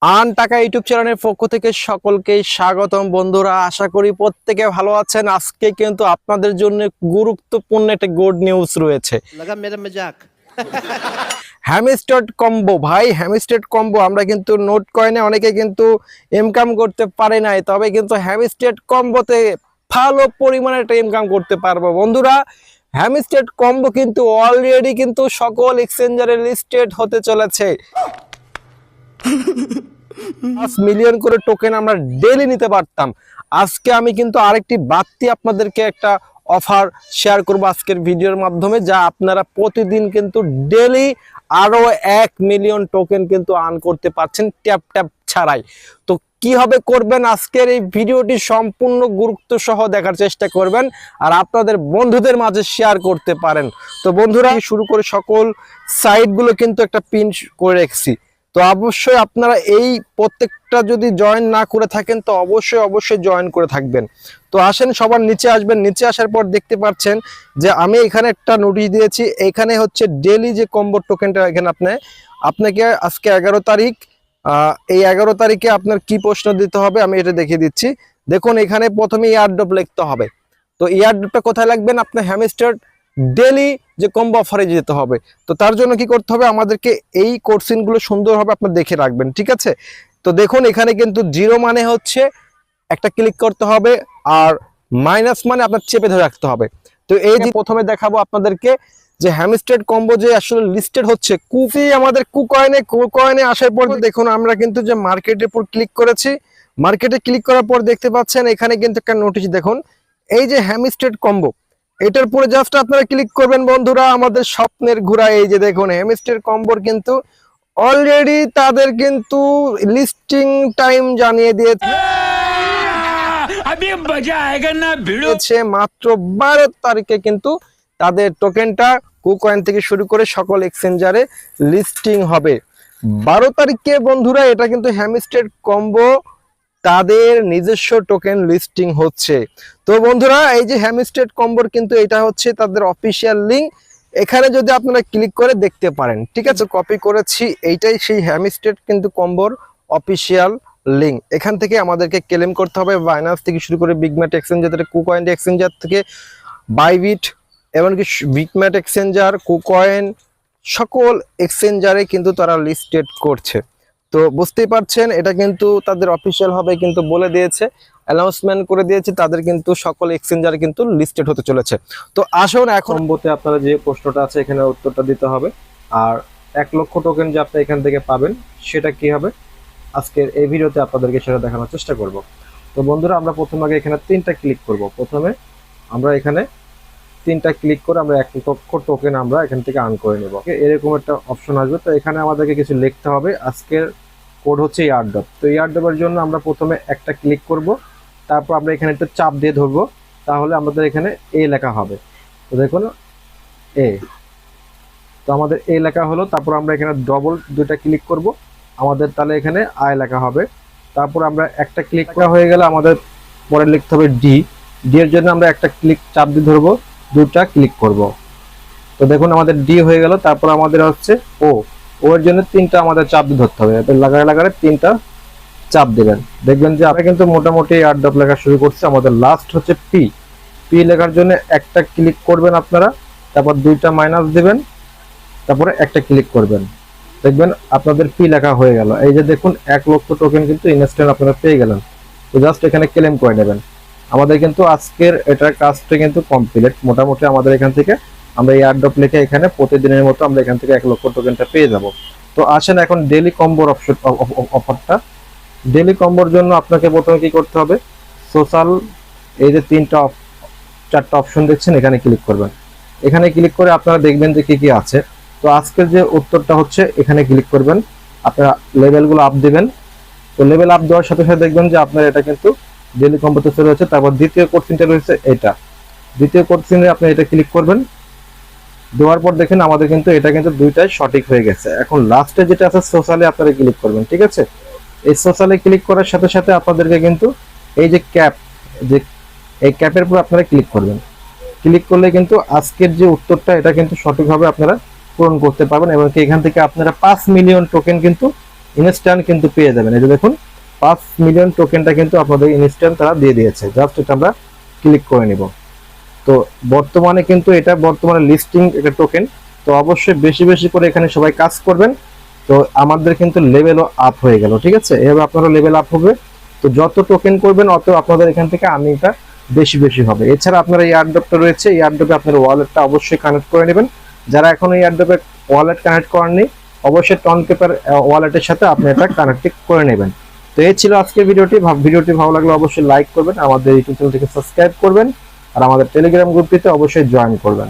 আন টাকা ইউটিউব চ্যানেলের পক্ষ থেকে সকলকে স্বাগতম। বন্ধুরা, আশা করি প্রত্যেকে ভালো আছেন। আজকে কিন্তু আপনাদের জন্য গুরুত্বপূর্ণ একটা গুড নিউজ রয়েছে। লাগা মেরা মজাক। হ্যামস্টার কম্বো ভাই, হ্যামস্টার কম্বো আমরা কিন্তু নোট কয়েনে অনেকে কিন্তু ইনকাম করতে পারে নাই, তবে কিন্তু হ্যামস্টার কম্বোতে ভালো পরিমাণে একটা ইনকাম করতে পারবো। বন্ধুরা, হ্যামস্টার কম্বো কিন্তু অলরেডি কিন্তু সকল এক্সচেঞ্জারে লিস্টেড হতে চলেছে। 5 মিলিয়ন করে টোকেন আমরা ডেইলি নিতে পারতাম। আজকে আমি কিন্তু আরেকটি বাড়তি আপনাদেরকে একটা অফার শেয়ার করব আজকের ভিডিওর মাধ্যমে, যা আপনারা প্রতিদিন কিন্তু ডেইলি আরো 1 মিলিয়ন টোকেন কিন্তু আর্ন করতে পারছেন ট্যাপ ট্যাপ ছাড়াই। তো কিভাবে করবেন আজকের এই ভিডিওটি সম্পূর্ণ গুরুত্ব সহ দেখার চেষ্টা করবেন আর আপনাদের বন্ধুদের মাঝে শেয়ার করতে পারেন। তো বন্ধুরা, শুরু করে সকল সাইটগুলো কিন্তু একটা পিন করে রেখেছি। তো অবশ্যই আপনারা এই প্রত্যেকটা যদি জয়েন না করে থাকেন তো অবশ্যই জয়েন করে থাকবেন। তো আসেন, সবার নিচে আসবেন। নিচে আসার পর দেখতে পাচ্ছেন যে আমি এখানে একটা নোটিশ দিয়েছি। এখানে হচ্ছে ডেইলি যে কম্বো টোকেনটা, এখানে আপনাকে আজকে 11 তারিখ, এই 11 তারিখে আপনার কি প্রশ্ন দিতে হবে আমি এটা দেখিয়ে দিচ্ছি। দেখুন, এখানে প্রথমে ইয়ারড্রপ লিখতে হবে। তো ইয়ারড্রপটা কোথায় লাগবেন? আপনার হ্যামস্টার ডেইলি যে কম্বো অফারে যেতে হবে। তো তার জন্য কি করতে হবে? আমাদেরকে এই কোর্সিনগুলো সুন্দরভাবে আপনার দেখে রাখবেন, ঠিক আছে? তো দেখুন, এখানে কিন্তু জিরো মানে হচ্ছে একটা ক্লিক করতে হবে, আর মাইনাস মানে আপনার চেপে ধরে রাখতে হবে। তো এই যে প্রথমে দেখাবো আপনাদেরকে যে হ্যামস্টার কম্বো যে আসলে লিস্টেড হচ্ছে আমাদের কুকয়েনে আসার পর দেখুন আমরা কিন্তু যে মার্কেটের উপর ক্লিক করেছি। মার্কেটে ক্লিক করার পর দেখতে পাচ্ছেন এখানে কিন্তু একটা নোটিশ, দেখুন এই যে হ্যামস্টার কম্বো, এটার পরে জাস্ট আপনারা ক্লিক করবেন। বন্ধুরা, আমাদের স্বপ্নের ঘোড়া এই যে দেখুন হ্যামস্টার কম্বোর কিন্তু অলরেডি তাদের কিন্তু লিস্টিং টাইম জানিয়ে দিয়েছে। মাত্র 12 তারিখে কিন্তু তাদের টোকেনটা কুকয়েন থেকে শুরু করে সকল এক্সচেঞ্জারে লিস্টিং হবে 12 তারিখে। বন্ধুরা, এটা কিন্তু হ্যামস্টার কম্বো তাদের নিজস্ব টোকেন লিস্টিং হচ্ছে। তো বন্ধুরা, এই যে হ্যামস্টার কম্বোর কিন্তু এটা হচ্ছে তাদের অফিসিয়াল লিঙ্ক। এখানে যদি আপনারা ক্লিক করে দেখতে পারেন, ঠিক আছে? কপি করেছি, এইটাই সেই হ্যামস্টার কিন্তু কম্বোর অফিসিয়াল লিঙ্ক। এখান থেকে আমাদেরকে ক্লেম করতে হবে বাইন্যান্স থেকে শুরু করে বিগম্যাট এক্সচেঞ্জার, কুকয়েন এক্সচেঞ্জার থেকে বাইবিট, এমনকি বিগম্যাট এক্সচেঞ্জার, কুকয়েন, সকল এক্সচেঞ্জারে কিন্তু তারা লিস্টেড করছে। তো বুঝতেই পারছেন, এটা কিন্তু তাদের অফিসিয়াল হবে কিন্তু বলে দিয়েছে, অ্যানাউন্সমেন্ট করে দিয়েছে, তাদের কিন্তু সকল এক্সচেঞ্জারে কিন্তু লিস্টেড হতে চলেছে। তো আসুন, এখন কম্বোতে আপনারা যে প্রশ্নটা আছে এখানে উত্তরটা দিতে হবে। আর 1 লক্ষ টোকেন যে আপনি এখান থেকে পাবেন সেটা কি হবে আজকের এই ভিডিওতে আপনাদেরকে সেটা দেখানোর চেষ্টা করব। তো বন্ধুরা, আমরা প্রথম আগে এখানে 3টা ক্লিক করব। প্রথমে আমরা এখানে 3টা ক্লিক করে আমরা 1 লক্ষ টোকেন আমরা এখান থেকে আর্ন করে নেব। এরকম একটা অপশন আসবে। তো এখানে আমাদেরকে কিছু লিখতে হবে। আজকের কোড হচ্ছে ইয়ারড্রপ। তো ইয়ারড্রপের জন্য আমরা প্রথমে একটা ক্লিক করব, তারপর আমরা এখানে একটু চাপ দিয়ে ধরবো, তাহলে আমাদের এখানে এ লেখা হবে। তো দেখুন এ, তো আমাদের এ লেখা হলো। তারপর আমরা এখানে ডবল 2টা ক্লিক করব, আমাদের তাহলে এখানে আই লেখা হবে। তারপর আমরা একটা ক্লিক করা হয়ে গেলে আমাদের পরে লিখতে হবে ডি। ডি এর জন্য আমরা একটা ক্লিক চাপ দিয়ে ধরবো, 2টা ক্লিক করব। তো দেখুন আমাদের ডি হয়ে গেল। তারপর আমাদের হচ্ছে ও, ও এর জন্য 3টা আমাদের চাপ দিয়ে ধরতে হবে। লাগারে 3টা চাপ দিবেন, দেখবেন যে আমরা কিন্তু মোটামুটি এয়ারড্রপ লেখা শুরু করছি। আমাদের লাস্ট হচ্ছে পি। পি লেখার জন্য একটা ক্লিক করবেন আপনারা, তারপর 2টা মাইনাস দিবেন, তারপরে একটা ক্লিক করবেন, দেখবেন আপনাদের পি লেখা হয়ে গেল। এই যে দেখুন 1 লক্ষ টোকেন কিন্তু ইনস্ট্যান্ট আপনারা পেয়ে গেলেন। তো জাস্ট এখানে ক্লেম করে নেবেন। আমাদের কিন্তু আজকের এটার কাজটা কিন্তু কমপ্লিট। মোটামুটি আমাদের এখান থেকে আমরা এয়ারড্রপ লিখে এখানে প্রতিদিনের মতো আমরা এখান থেকে 1 লক্ষ টোকেনটা পেয়ে যাব। তো আসেন এখন ডেইলি কম্বোর অফারটা। ডেইলি কম্বোর জন্য আপনাকে প্রথমে কি করতে হবে? সোশ্যাল, এই যে 4টা অপশন দেখছেন, এখানে ক্লিক করবেন। এখানে ক্লিক করে আপনারা দেখবেন যে কি কি আছে। তো আজকের যে উত্তরটা হচ্ছে এখানে ক্লিক করবেন, আপনারা লেভেলগুলো আপ দিবেন। তো লেভেল আপ দেওয়ার সাথে সাথে দেখবেন যে আপনার এটা কিন্তু ডেইলি কম্বোতে চলে যাচ্ছে। তারপর দ্বিতীয় কোশ্চেনটা রয়েছে এটা, দ্বিতীয় কোশ্চেনে আপনি এটা ক্লিক করবেন। দেওয়ার পর দেখেন আমাদের কিন্তু এটা কিন্তু 2টাই সঠিক হয়ে গেছে। এখন লাস্টে যেটা আছে সোশ্যালে আপনারা ক্লিক করবেন, ঠিক আছে? এই সোশ্যালে ক্লিক করার সাথে সাথে আপনাদেরকে কিন্তু এই যে ক্যাপ, যে এই ক্যাপের উপর আপনারা ক্লিক করবেন। ক্লিক করলে কিন্তু আজকের যে উত্তরটা এটা কিন্তু সঠিকভাবে আপনারা পূরণ করতে পারবেন এবং এখান থেকে আপনারা 5 মিলিয়ন টোকেন কিন্তু ইনস্ট্যান্ট কিন্তু পেয়ে যাবেন। এই যে দেখুন 5 মিলিয়ন টোকেনটা কিন্তু আপনাদের ইনস্ট্যান্ট তারা দিয়ে দিয়েছে। জাস্ট এটা আমরা ক্লিক করে নিব। তো বর্তমানে কিন্তু এটা বর্তমানে লিস্টিং একটা টোকেন। তো অবশ্যই বেশি বেশি করে এখানে সবাই কাজ করবেন। তো আমাদের কিন্তু লেভেলও আপ হয়ে গেল, ঠিক আছে? এভাবে আপনারা লেভেল আপ হবে। তো যত টোকেন করবেন অত আপনাদের এখান থেকে আর্নিংটা বেশি বেশি হবে। এছাড়া আপনারা এয়ারড্রপটা রয়েছে, এয়ারড্রপে আপনার ওয়ালেটটা অবশ্যই কানেক্ট করে নেবেন। যারা এখনো এয়ারড্রপে ওয়ালেট কানেক্ট করেননি, অবশ্যই টন পেপার ওয়ালেটের সাথে আপনি এটা কানেক্ট করে নেবেন। তো এই ছিল আজকের ভিডিওটি। ভিডিওটি ভালো লাগলে অবশ্যই লাইক করবেন, আমাদের ইউটিউব চ্যানেলটিকে সাবস্ক্রাইব করবেন, আর আমাদের টেলিগ্রাম গ্রুপটিতে অবশ্যই জয়েন করবেন।